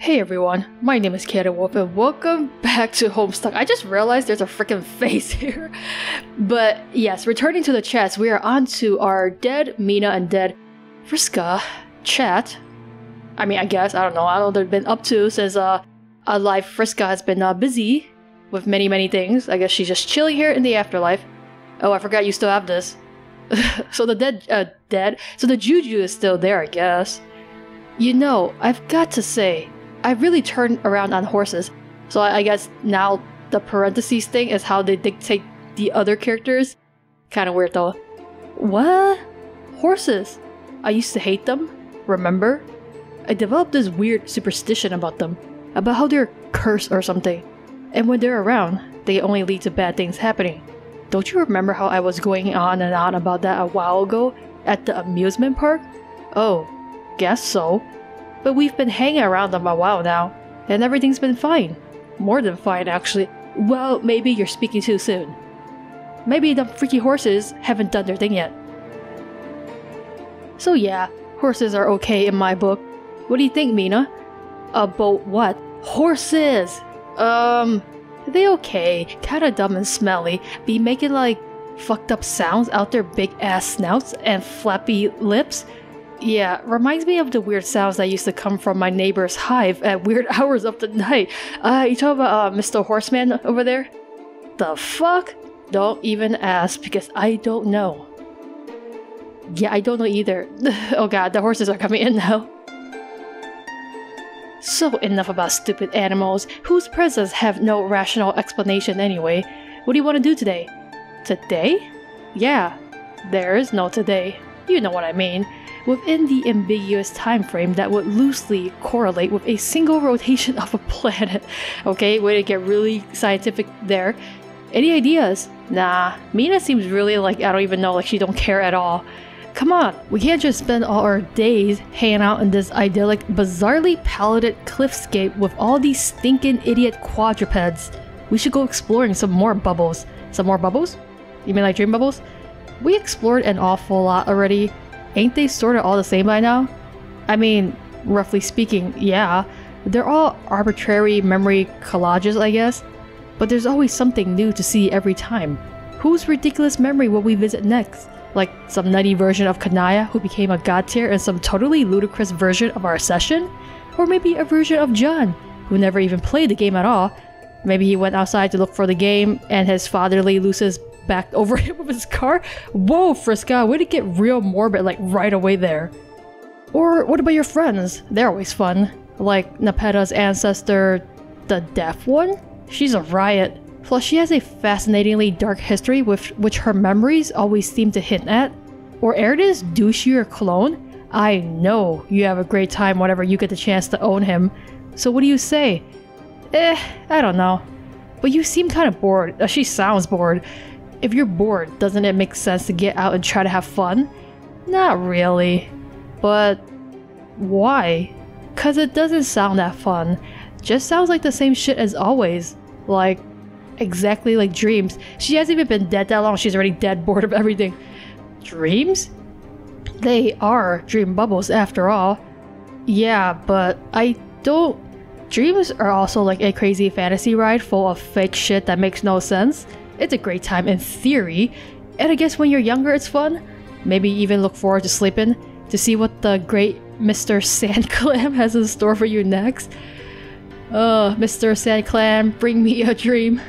Hey everyone, my name is chaoticwolph and welcome back to Homestuck. I just realized there's a freaking face here. But yes, returning to the chats, we are on to our dead Mina and dead Vriska chat. I mean, I guess, I don't know what they've been up to since alive Vriska has been busy with many things. I guess she's just chilling here in the afterlife. Oh, I forgot you still have this. So the dead, so the juju is still there, I guess. You know, I've got to say, I really turned around on horses, so I guess now the parentheses thing is how they dictate the other characters. Kinda weird though. What? Horses? I used to hate them, remember? I developed this weird superstition about them, about how they're cursed or something, and when they're around, they only lead to bad things happening. Don't you remember how I was going on and on about that a while ago at the amusement park? Oh, guess so. But we've been hanging around them a while now, and everything's been fine. More than fine, actually. Well, maybe you're speaking too soon. Maybe the freaky horses haven't done their thing yet. So yeah, horses are okay in my book. What do you think, Mina? About what? Horses! They okay. Kinda dumb and smelly. Be making like fucked up sounds out their big ass snouts and flappy lips. Yeah, reminds me of the weird sounds that used to come from my neighbor's hive at weird hours of the night. You talking about Mr. Horseman over there? The fuck? Don't even ask, because I don't know. Yeah, I don't know either. Oh god, the horses are coming in now. So enough about stupid animals, whose presence have no rational explanation anyway. What do you want to do today? Today? Yeah, there is no today. You know what I mean. Within the ambiguous time frame that would loosely correlate with a single rotation of a planet. Okay, way to get really scientific there. Any ideas? Nah, Mina seems really like, I don't even know, like she don't care at all. Come on, we can't just spend all our days hanging out in this idyllic, bizarrely paletted cliffscape with all these stinking idiot quadrupeds. We should go exploring some more bubbles. Some more bubbles? You mean like dream bubbles? We explored an awful lot already. Ain't they sorta all the same by now? I mean, roughly speaking, yeah. They're all arbitrary memory collages, I guess. But there's always something new to see every time. Whose ridiculous memory will we visit next? Like some nutty version of Kanaya who became a god tier and some totally ludicrous version of our session? Or maybe a version of John, who never even played the game at all. Maybe he went outside to look for the game and his fatherly Lucis backed over him with his car? Whoa, Vriska, way to get real morbid like right away there. Or what about your friends? They're always fun. Like Nepeta's ancestor, the deaf one? She's a riot. Plus she has a fascinatingly dark history with which her memories always seem to hint at. Or Erda's douchier clone? I know you have a great time whenever you get the chance to own him. So what do you say? I don't know. But you seem kind of bored. She sounds bored. If you're bored, doesn't it make sense to get out and try to have fun? Not really. But why? Cause it doesn't sound that fun. Just sounds like the same shit as always. Like, exactly like dreams. She hasn't even been dead that long, she's already dead bored of everything. Dreams? They are dream bubbles after all. Yeah, but I don't... Dreams are also like a crazy fantasy ride full of fake shit that makes no sense. It's a great time in theory, and I guess when you're younger it's fun. Maybe even look forward to sleeping, to see what the great Mr. Sand Clam has in store for you next. Mr. Sand Clam, bring me a dream.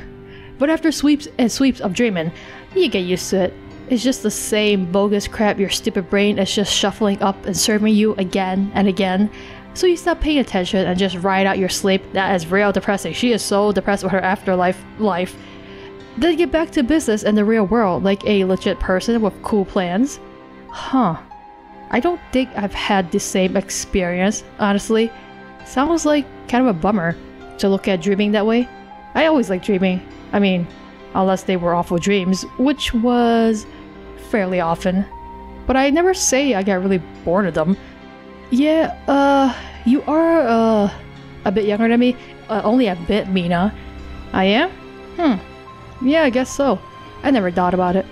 But after sweeps and sweeps of dreaming, you get used to it. It's just the same bogus crap your stupid brain is just shuffling up and serving you again and again. So you stop paying attention and just ride out your sleep. That is real depressing. She is so depressed with her afterlife life. Then get back to business in the real world like a legit person with cool plans. Huh. I don't think I've had the same experience, honestly. Sounds like kind of a bummer to look at dreaming that way. I always like dreaming. I mean, unless they were awful dreams, which was fairly often. But I never say I got really bored of them. Yeah, you are, a bit younger than me. Only a bit, Mina. I am? Yeah, I guess so. I never thought about it.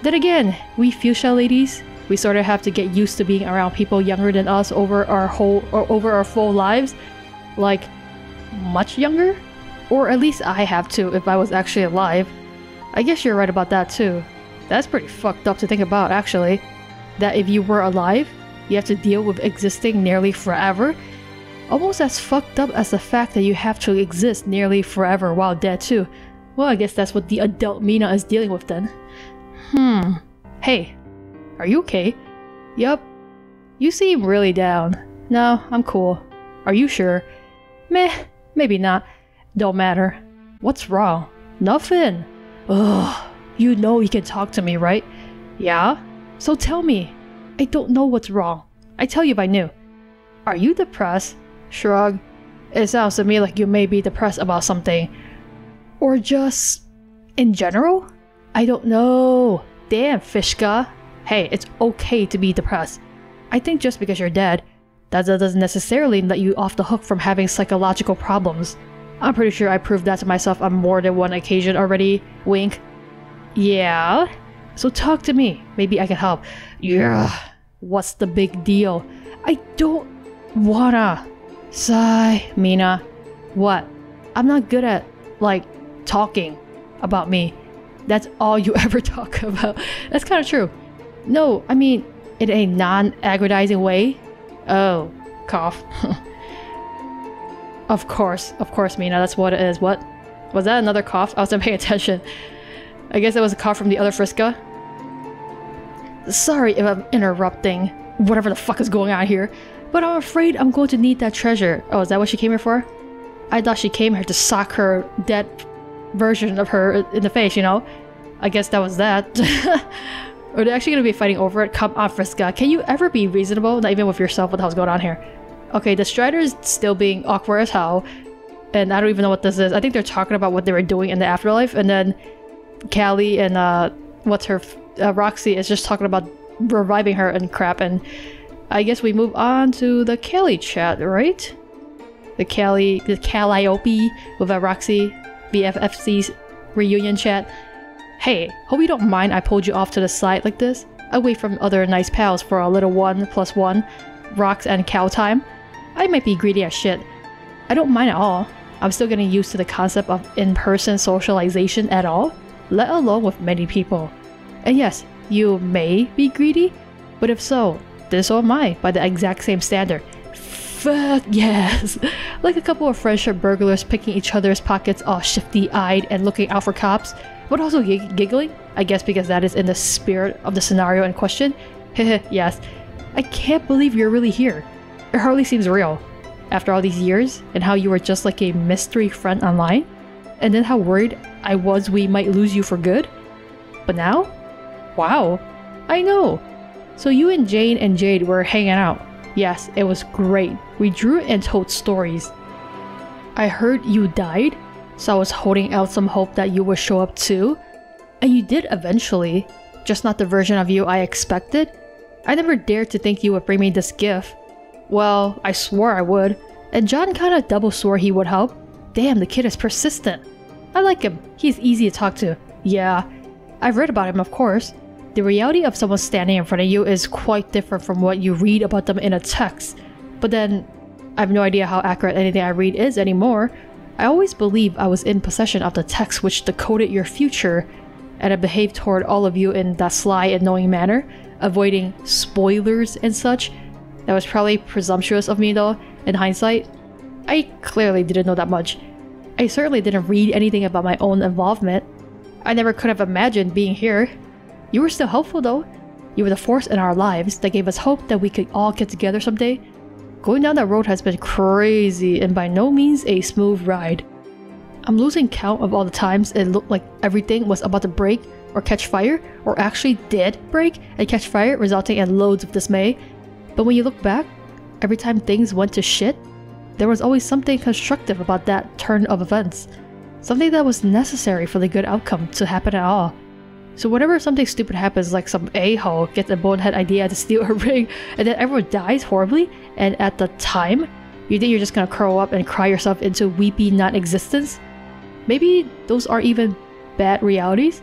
Then again, we fuchsia ladies, we sort of have to get used to being around people younger than us over our full lives. Like, much younger? Or at least I have to if I was actually alive. I guess you're right about that too. That's pretty fucked up to think about, actually. That if you were alive, you have to deal with existing nearly forever. Almost as fucked up as the fact that you have to exist nearly forever while dead too. Well, I guess that's what the adult Mina is dealing with then. Hey, are you okay? Yup. You seem really down. No, I'm cool. Are you sure? Meh, maybe not. Don't matter. What's wrong? Nothing. Ugh. You know you can talk to me, right? Yeah? So tell me. I don't know what's wrong. I'd tell you if I knew. Are you depressed? Shrug. It sounds to me like you may be depressed about something. Or just... in general? I don't know. Damn, Vriska. Hey, it's okay to be depressed. I think just because you're dead, that doesn't necessarily let you off the hook from having psychological problems. I'm pretty sure I proved that to myself on more than one occasion already. Wink. Yeah? So talk to me. Maybe I can help. Yeah. What's the big deal? I don't wanna. Sigh, Mina. What? I'm not good at, like, talking about me. That's all you ever talk about. That's kind of true. No, I mean, in a non-aggrandizing way. Oh, cough. Of course, Mina, that's what it is. What? Was that another cough? I wasn't paying attention. I guess it was a cough from the other Vriska. Sorry if I'm interrupting whatever the fuck is going on here, but I'm afraid I'm going to need that treasure. Oh, is that what she came here for? I thought she came here to sock her dead version of her in the face, you know? I guess that was that. Are they actually going to be fighting over it? Come on, Vriska. Can you ever be reasonable? Not even with yourself. What the hell's going on here? Okay, the Strider is still being awkward as hell. And I don't even know what this is. I think they're talking about what they were doing in the afterlife. And then Callie and what's her... Roxy is just talking about reviving her and crap. And I guess we move on to the Callie chat, right? The Calliope with Roxy, BFFC's reunion chat. Hey, hope you don't mind I pulled you off to the side like this. Away from other nice pals for a little 1+1, rocks and cow time. I might be greedy as shit. I don't mind at all. I'm still getting used to the concept of in-person socialization at all, let alone with many people. And yes, you may be greedy, but if so, then so am I by the exact same standard. Fuck yes! Like a couple of friendship burglars picking each other's pockets all shifty-eyed and looking out for cops, but also giggling, I guess because that is in the spirit of the scenario in question. Heh yes. I can't believe you're really here. It hardly seems real. After all these years, and how you were just like a mystery friend online, and then how worried I was we might lose you for good. But now? Wow. I know. So you and Jane and Jade were hanging out. Yes, it was great. We drew and told stories. I heard you died, so I was holding out some hope that you would show up too. And you did eventually, just not the version of you I expected. I never dared to think you would bring me this gift. Well, I swore I would, and John kinda double swore he would help. Damn, the kid is persistent. I like him. He's easy to talk to. Yeah, I've read about him, of course. The reality of someone standing in front of you is quite different from what you read about them in a text. But then, I have no idea how accurate anything I read is anymore. I always believed I was in possession of the text which decoded your future, and I behaved toward all of you in that sly and knowing manner, avoiding spoilers and such. That was probably presumptuous of me though, in hindsight. I clearly didn't know that much. I certainly didn't read anything about my own involvement. I never could have imagined being here. You were still helpful though. You were the force in our lives that gave us hope that we could all get together someday. Going down that road has been crazy and by no means a smooth ride. I'm losing count of all the times it looked like everything was about to break or catch fire, or actually did break and catch fire, resulting in loads of dismay. But when you look back, every time things went to shit, there was always something constructive about that turn of events. Something that was necessary for the good outcome to happen at all. So whenever something stupid happens, like some a-hole gets a bonehead idea to steal a ring, and then everyone dies horribly, and at the time, you think you're just gonna curl up and cry yourself into weepy non-existence? Maybe those are even bad realities?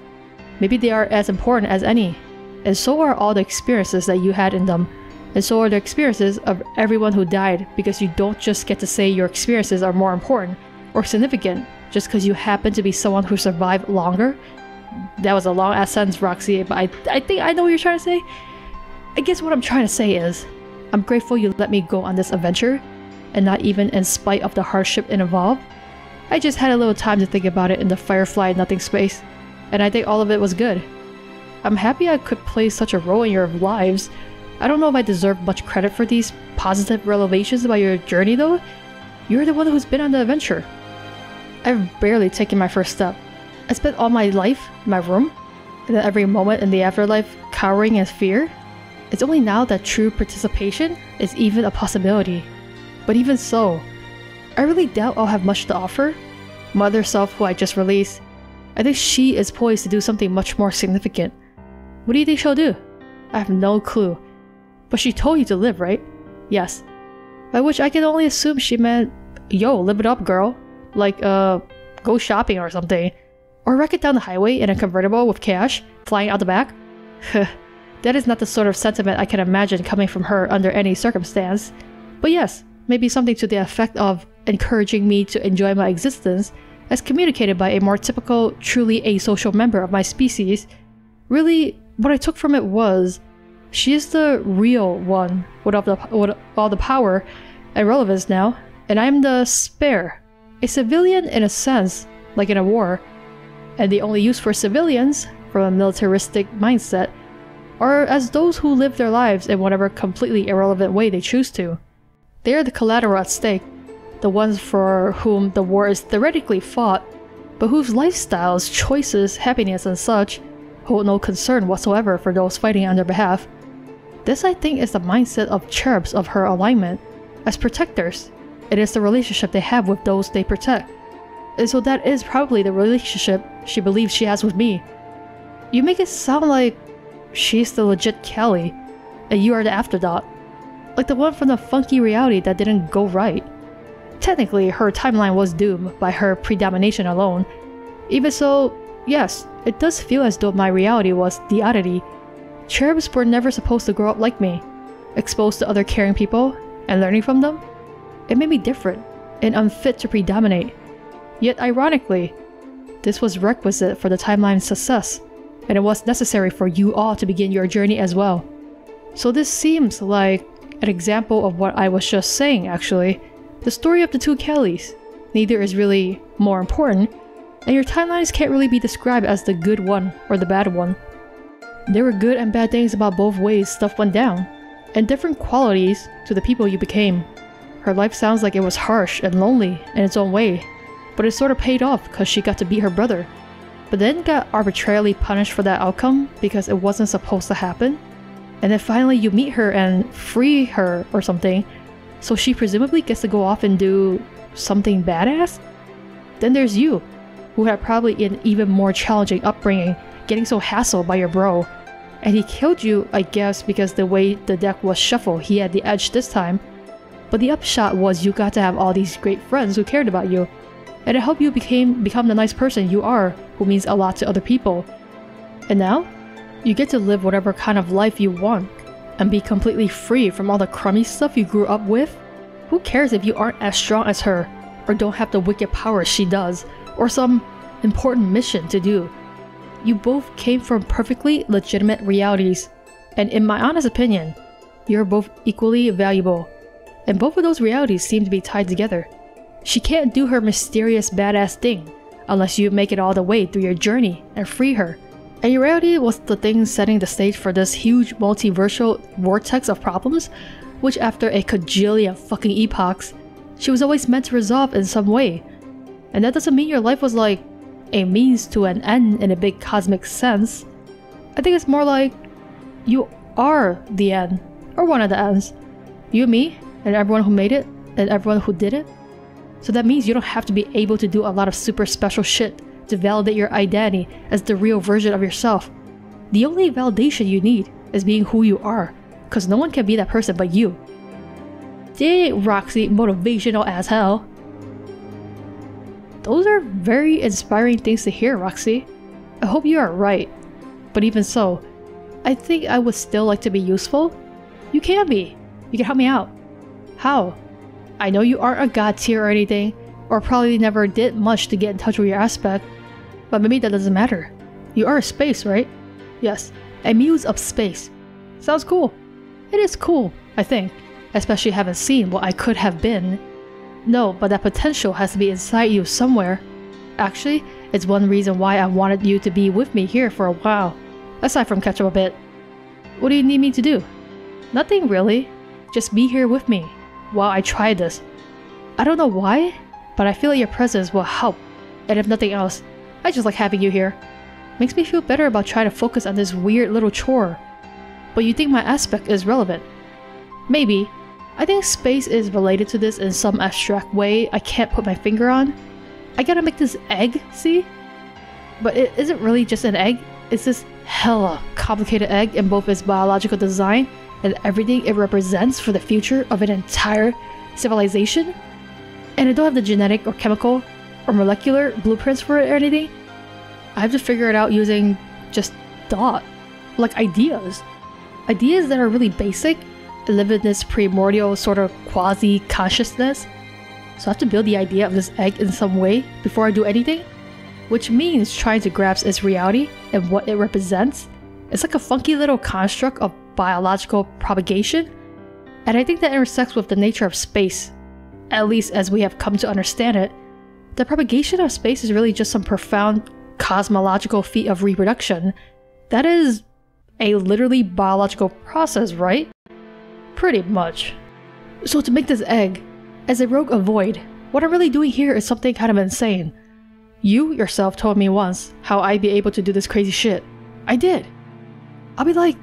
Maybe they are as important as any, and so are all the experiences that you had in them. and so are the experiences of everyone who died, because you don't just get to say your experiences are more important or significant just because you happen to be someone who survived longer. That was a long ass sentence, Roxy, but I think I know what you're trying to say. I guess what I'm trying to say is, I'm grateful you let me go on this adventure, and not even in spite of the hardship it involved. I just had a little time to think about it in the Firefly nothing space, and I think all of it was good. I'm happy I could play such a role in your lives. I don't know if I deserve much credit for these positive revelations about your journey though. You're the one who's been on the adventure. I've barely taken my first step. I spent all my life in my room, and then every moment in the afterlife cowering in fear. It's only now that true participation is even a possibility. But even so, I really doubt I'll have much to offer. My other self, who I just released, I think she is poised to do something much more significant. What do you think she'll do? I have no clue. But she told you to live, right? Yes. By which I can only assume she meant, yo, live it up, girl. Like, go shopping or something. Or wreck it down the highway in a convertible with cash flying out the back. That is not the sort of sentiment I can imagine coming from her under any circumstance. But yes, maybe something to the effect of encouraging me to enjoy my existence as communicated by a more typical, truly asocial member of my species. Really, what I took from it was, she is the real one with all the power and relevance now, and I am the spare. A civilian in a sense, like in a war. And the only use for civilians, from a militaristic mindset, are as those who live their lives in whatever completely irrelevant way they choose to. They are the collateral at stake, the ones for whom the war is theoretically fought, but whose lifestyles, choices, happiness and such hold no concern whatsoever for those fighting on their behalf. This, I think, is the mindset of cherubs of her alignment. As protectors, it is the relationship they have with those they protect. And so that is probably the relationship she believes she has with me. You make it sound like she's the legit Kelly, and you are the afterthought. Like the one from the funky reality that didn't go right. Technically, her timeline was doomed by her predomination alone. Even so, yes, it does feel as though my reality was the oddity. Cherubs were never supposed to grow up like me, exposed to other caring people and learning from them. It made me different and unfit to predominate. Yet ironically, this was requisite for the timeline's success, and it was necessary for you all to begin your journey as well. So this seems like an example of what I was just saying actually. The story of the two Kellys. Neither is really more important, and your timelines can't really be described as the good one or the bad one. There were good and bad things about both ways stuff went down, and different qualities to the people you became. Her life sounds like it was harsh and lonely in its own way, but it sort of paid off because she got to beat her brother, but then got arbitrarily punished for that outcome because it wasn't supposed to happen. And then finally you meet her and free her or something, so she presumably gets to go off and do something badass? Then there's you, who had probably an even more challenging upbringing, getting so hassled by your bro. And he killed you, I guess, because the way the deck was shuffled, he had the edge this time. But the upshot was you got to have all these great friends who cared about you, and it helped you become the nice person you are, who means a lot to other people. And now, you get to live whatever kind of life you want, and be completely free from all the crummy stuff you grew up with. Who cares if you aren't as strong as her, or don't have the wicked powers she does, or some important mission to do? You both came from perfectly legitimate realities, and in my honest opinion, you're both equally valuable. And both of those realities seem to be tied together. She can't do her mysterious badass thing unless you make it all the way through your journey and free her. And your reality was the thing setting the stage for this huge multiversal vortex of problems, which after a cajillion fucking epochs, she was always meant to resolve in some way. And that doesn't mean your life was like a means to an end in a big cosmic sense. I think it's more like you are the end, or one of the ends. You, me, and everyone who made it, and everyone who did it. So that means you don't have to be able to do a lot of super special shit to validate your identity as the real version of yourself. The only validation you need is being who you are, because no one can be that person but you. Dang, Roxy, motivational as hell. Those are very inspiring things to hear, Roxy. I hope you are right. But even so, I think I would still like to be useful. You can be. You can help me out. How? I know you aren't a god tier or anything, or probably never did much to get in touch with your aspect, but maybe that doesn't matter. You are a space, right? Yes, a muse of space. Sounds cool. It is cool, I think, especially having seen what I could have been. No, but that potential has to be inside you somewhere. Actually, it's one reason why I wanted you to be with me here for a while, aside from catch up a bit. What do you need me to do? Nothing really. Just be here with me while I try this. I don't know why, but I feel like your presence will help, and if nothing else, I just like having you here. Makes me feel better about trying to focus on this weird little chore. But you think my aspect is relevant? Maybe. I think space is related to this in some abstract way I can't put my finger on. I gotta make this egg, see? But it isn't really just an egg, it's this hella complicated egg in both its biological design and everything it represents for the future of an entire civilization. And I don't have the genetic or chemical or molecular blueprints for it or anything. I have to figure it out using just thought, like ideas. Ideas that are really basic and live in this primordial sort of quasi-consciousness. So I have to build the idea of this egg in some way before I do anything, which means trying to grasp its reality and what it represents. It's like a funky little construct of biological propagation, and I think that intersects with the nature of space, at least as we have come to understand it. The propagation of space is really just some profound cosmological feat of reproduction. That is a literally biological process, right? Pretty much. So to make this egg, as a rogue avoid, what I'm really doing here is something kind of insane. You yourself told me once how I'd be able to do this crazy shit. I did. I'll be like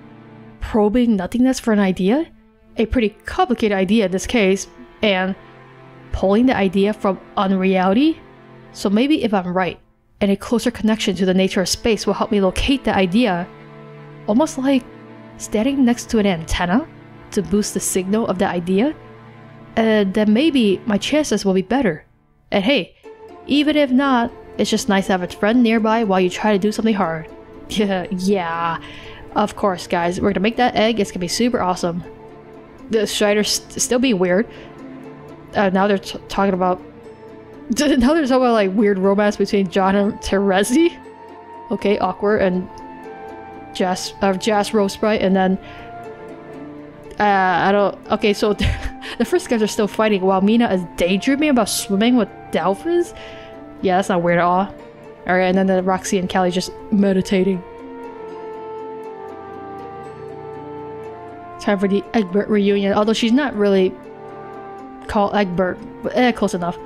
probing nothingness for an idea, a pretty complicated idea in this case, and pulling the idea from unreality. So maybe if I'm right, and a closer connection to the nature of space will help me locate the idea, almost like standing next to an antenna to boost the signal of the idea, then maybe my chances will be better. And hey, even if not, it's just nice to have a friend nearby while you try to do something hard. Yeah, of course guys, we're gonna make that egg, it's gonna be super awesome. The Striders still be weird. Now they're talking about like weird romance between John and Terezi. Okay, awkward. And Jazz Rose Sprite, and then I don't. Okay, so the first guys are still fighting while Mina is daydreaming about swimming with dolphins. Yeah, that's not weird at all. Alright, and then the Roxy and Callie just meditating. Time for the Egbert reunion, although she's not really called Egbert, but close enough.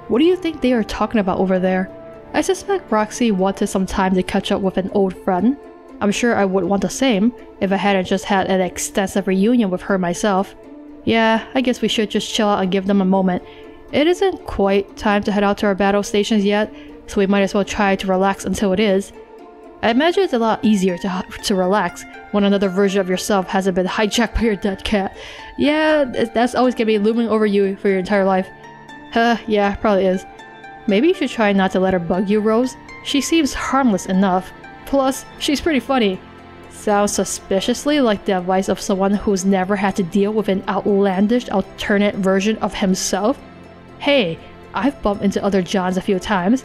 What do you think they are talking about over there? I suspect Roxy wanted some time to catch up with an old friend. I'm sure I would want the same if I hadn't just had an extensive reunion with her myself. Yeah, I guess we should just chill out and give them a moment. It isn't quite time to head out to our battle stations yet, so we might as well try to relax until it is. I imagine it's a lot easier to relax when another version of yourself hasn't been hijacked by your dead cat. Yeah, that's always gonna be looming over you for your entire life. Yeah, probably is. Maybe you should try not to let her bug you, Rose. She seems harmless enough. Plus, she's pretty funny. Sounds suspiciously like the advice of someone who's never had to deal with an outlandish alternate version of himself. Hey, I've bumped into other Johns a few times.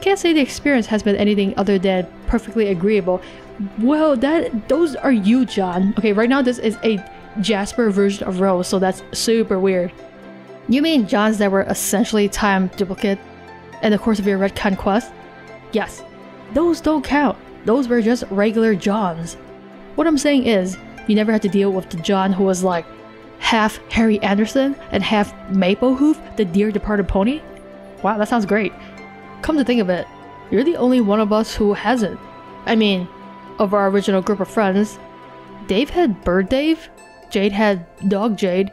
Can't say the experience has been anything other than perfectly agreeable. Well, those are you, John. Okay, right now this is a Jasper version of Rose, so that's super weird. You mean Johns that were essentially time duplicate in the course of your retcon quest? Yes. Those don't count. Those were just regular Johns. What I'm saying is, you never had to deal with the John who was like half Harry Anderson and half Maple Hoof, the dear departed pony? Wow, that sounds great. Come to think of it, you're the only one of us who hasn't. I mean, of our original group of friends, Dave had Bird Dave, Jade had Dog Jade,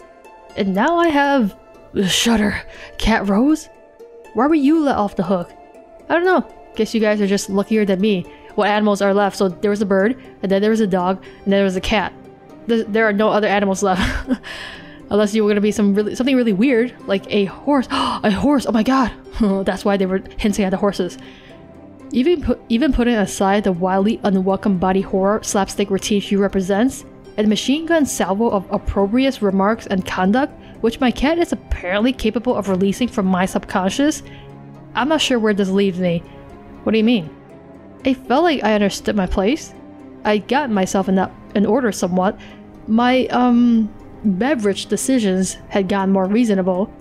and now I have Shudder, Cat Rose? Why were you let off the hook? I don't know. Guess you guys are just luckier than me. What animals are left? So there was a bird, and then there was a dog, and then there was a cat. There are no other animals left. Unless you were gonna be something really weird, like a horse. A horse! Oh my god! That's why they were hinting at the horses. Even putting aside the wildly unwelcome body horror slapstick routine she represents, and a machine gun salvo of opprobrious remarks and conduct, which my cat is apparently capable of releasing from my subconscious. I'm not sure where this leaves me. What do you mean? I felt like I understood my place. I'd gotten myself in order somewhat. My, beverage decisions had gotten more reasonable.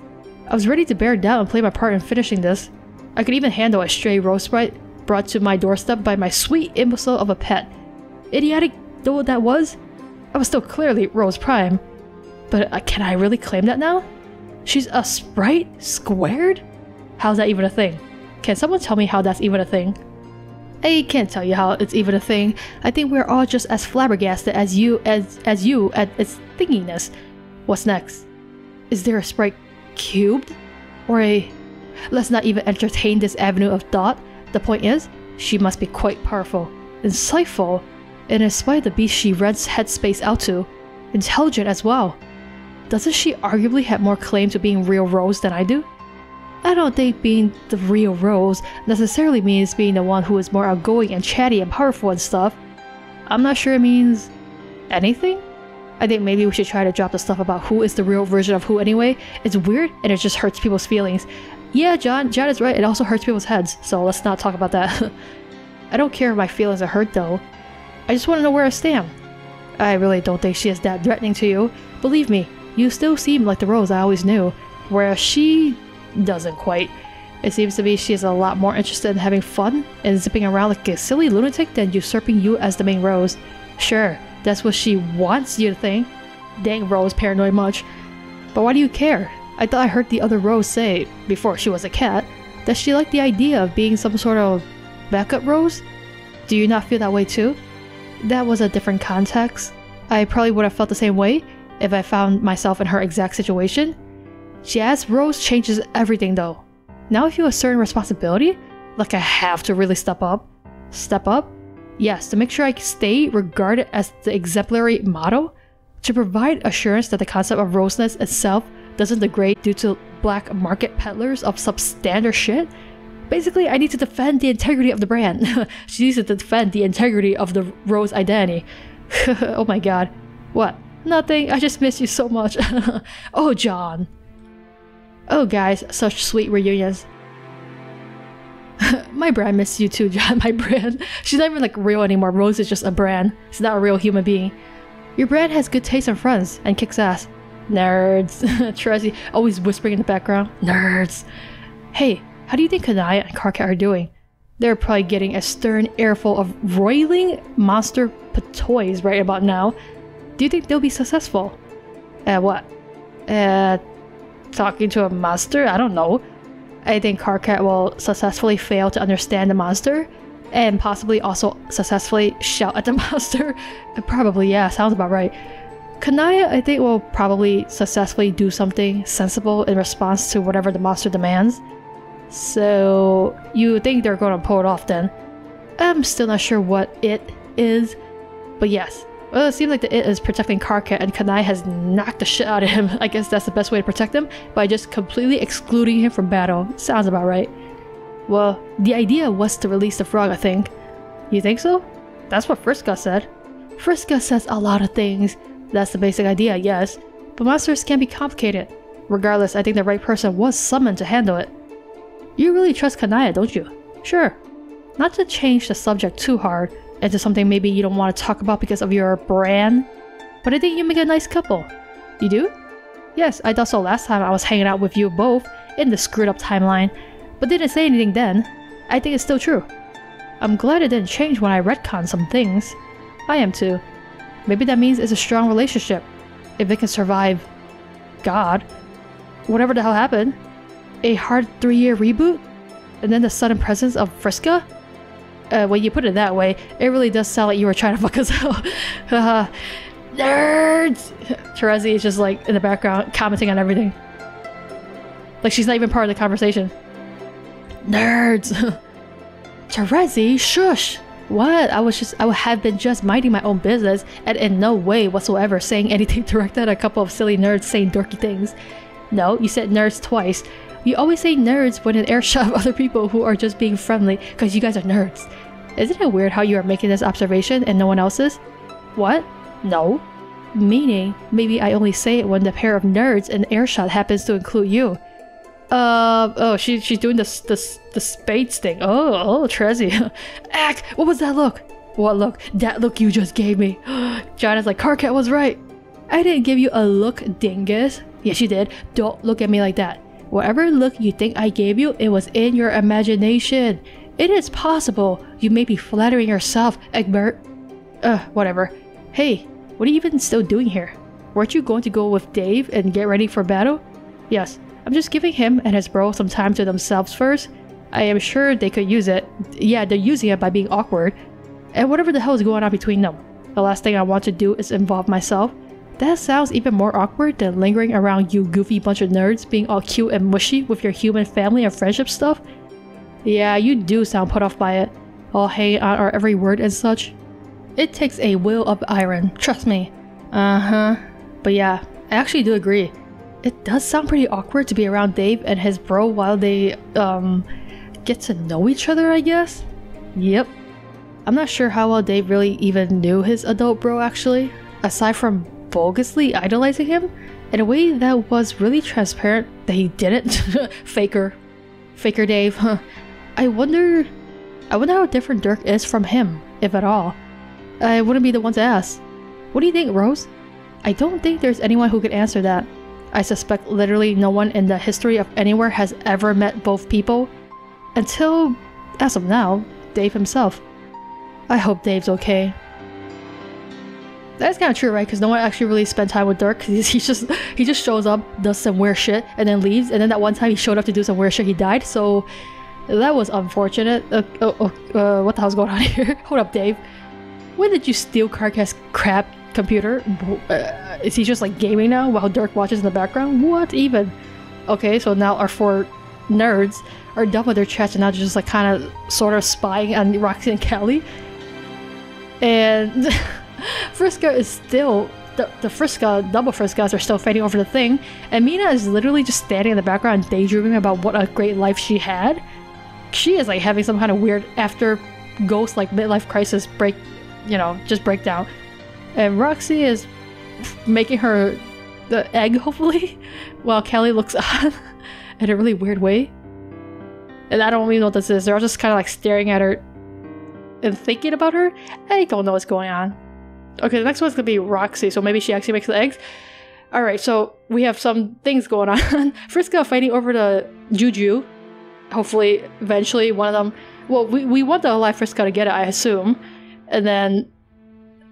I was ready to bear down and play my part in finishing this. I could even handle a stray rose sprite brought to my doorstep by my sweet imbecile of a pet. Idiotic though that was, I was still clearly Rose Prime. But can I really claim that now? She's a sprite squared? How's that even a thing? Can someone tell me how that's even a thing? I can't tell you how it's even a thing. I think we're all just as flabbergasted as you at its thinginess. What's next? Is there a sprite cubed? Or a... Let's not even entertain this avenue of thought. The point is, she must be quite powerful, insightful, and in spite of the beast she rents headspace out to, intelligent as well. Doesn't she arguably have more claim to being real Rose than I do? I don't think being the real Rose necessarily means being the one who is more outgoing and chatty and powerful and stuff. I'm not sure it means... anything? I think maybe we should try to drop the stuff about who is the real version of who anyway. It's weird and it just hurts people's feelings. Yeah, John is right, it also hurts people's heads, so let's not talk about that. I don't care if my feelings are hurt though. I just want to know where I stand. I really don't think she is that threatening to you. Believe me, you still seem like the Rose I always knew, whereas she doesn't quite. It seems to me she is a lot more interested in having fun and zipping around like a silly lunatic than usurping you as the main Rose. Sure, that's what she wants you to think. Dang Rose, paranoid much. But why do you care? I thought I heard the other Rose say, before she was a cat, that she liked the idea of being some sort of backup Rose? Do you not feel that way too? That was a different context. I probably would have felt the same way if I found myself in her exact situation. Jazz Rose changes everything though. Now I feel a certain responsibility, like I have to really step up. Step up? Yes, to make sure I stay regarded as the exemplary model, to provide assurance that the concept of Roseness itself doesn't degrade due to black market peddlers of substandard shit. Basically, I need to defend the integrity of the brand. She needs to defend the integrity of the Rose identity. Oh my god. What? Nothing, I just miss you so much. Oh, John. Oh guys, such sweet reunions. My brand misses you too, John, my brand. She's not even like real anymore, Rose is just a brand. She's not a real human being. Your brand has good taste in friends, and kicks ass. Nerds. Trezzy always whispering in the background. Nerds. Hey, how do you think Kanaya and Karkat are doing? They're probably getting a stern airful of roiling monster toys right about now. Do you think they'll be successful? What? Talking to a monster? I don't know. I think Karkat will successfully fail to understand the monster, and possibly also successfully shout at the monster. Probably, yeah, sounds about right. Kanaya, I think, will probably successfully do something sensible in response to whatever the monster demands. So, you think they're gonna pull it off then? I'm still not sure what it is, but yes. Well, it seems like the it is protecting Karkat and Kanai has knocked the shit out of him. I guess that's the best way to protect him, by just completely excluding him from battle. Sounds about right. Well, the idea was to release the frog, I think. You think so? That's what Vriska said. Vriska says a lot of things. That's the basic idea, yes. But monsters can be complicated. Regardless, I think the right person was summoned to handle it. You really trust Kanaya, don't you? Sure. Not to change the subject too hard, into something maybe you don't want to talk about because of your brand, but I think you make a nice couple. You do? Yes, I thought so last time I was hanging out with you both in the screwed up timeline, but didn't say anything then. I think it's still true. I'm glad it didn't change when I retconned some things. I am too. Maybe that means it's a strong relationship. If it can survive... God. Whatever the hell happened. A hard 3-year reboot? And then the sudden presence of Vriska? When you put it that way, it really does sound like you were trying to fuck us out. Nerds! Terezi is just like in the background commenting on everything. Like she's not even part of the conversation. Nerds! Terezi, shush! What? I would have been just minding my own business and in no way whatsoever saying anything directed at a couple of silly nerds saying dorky things. No, you said nerds twice. You always say nerds when in earshot of other people who are just being friendly because you guys are nerds. Isn't it weird how you are making this observation and no one else is? What? No. Meaning, maybe I only say it when the pair of nerds in Airshot happens to include you. Oh, she's doing the spades thing. Oh, Trezzy. Ack, what was that look? What look? That look you just gave me. Johnna's like, Carcat was right. I didn't give you a look, dingus. Yes, you did. Don't look at me like that. Whatever look you think I gave you, it was in your imagination. It is possible you may be flattering yourself, Egbert. Whatever. Hey, what are you even still doing here? Weren't you going to go with Dave and get ready for battle? Yes, I'm just giving him and his bro some time to themselves first. I am sure they could use it. Yeah, they're using it by being awkward. And whatever the hell is going on between them. The last thing I want to do is involve myself. That sounds even more awkward than lingering around you goofy bunch of nerds being all cute and mushy with your human family and friendship stuff. Yeah, you do sound put off by it. All hanging on our every word and such. It takes a will of iron, trust me. But yeah, I actually do agree. It does sound pretty awkward to be around Dave and his bro while they, get to know each other, I guess? Yep. I'm not sure how well Dave really even knew his adult bro actually, aside from bogusly idolizing him in a way that was really transparent that he didn't. Faker Dave. Huh. I wonder how different Dirk is from him, if at all. I wouldn't be the one to ask. What do you think, Rose? I don't think there's anyone who could answer that. I suspect literally no one in the history of anywhere has ever met both people until, as of now, Dave himself. I hope Dave's okay. That's kind of true, right? Because no one actually really spent time with Dirk. He just shows up, does some weird shit, and then leaves. And then that one time he showed up to do some weird shit, he died. So that was unfortunate. What the hell's going on here? Hold up, Dave. When did you steal Carcat's crap computer? Is he just like gaming now while Dirk watches in the background? What even? Okay, so now our four nerds are done with their chats and now they're just like kind of sort of spying on Roxy and Callie. And Vriska is still, the Vriska, double Vriskas are still fighting over the thing, and Mina is literally just standing in the background daydreaming about what a great life she had. She is like having some kind of weird after ghost like midlife crisis breakdown. And Roxy is making her the egg hopefully while Callie looks on in a really weird way. And I don't even know what this is. They're all just kind of like staring at her and thinking about her. I don't know what's going on. Okay, the next one's gonna be Roxy, so maybe she actually makes the eggs. Alright, so we have some things going on. Vriska fighting over the Juju. Hopefully, eventually, one of them... Well, we want the alive Vriska to get it, I assume. And then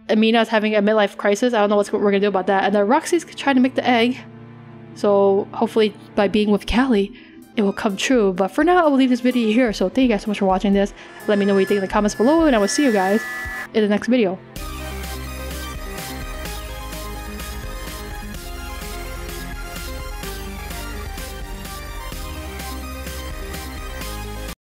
Amina's having a midlife crisis. I don't know what we're gonna do about that. And then Roxy's trying to make the egg. So, hopefully, by being with Callie, it will come true. But for now, I will leave this video here. So, thank you guys so much for watching this. Let me know what you think in the comments below, and I will see you guys in the next video.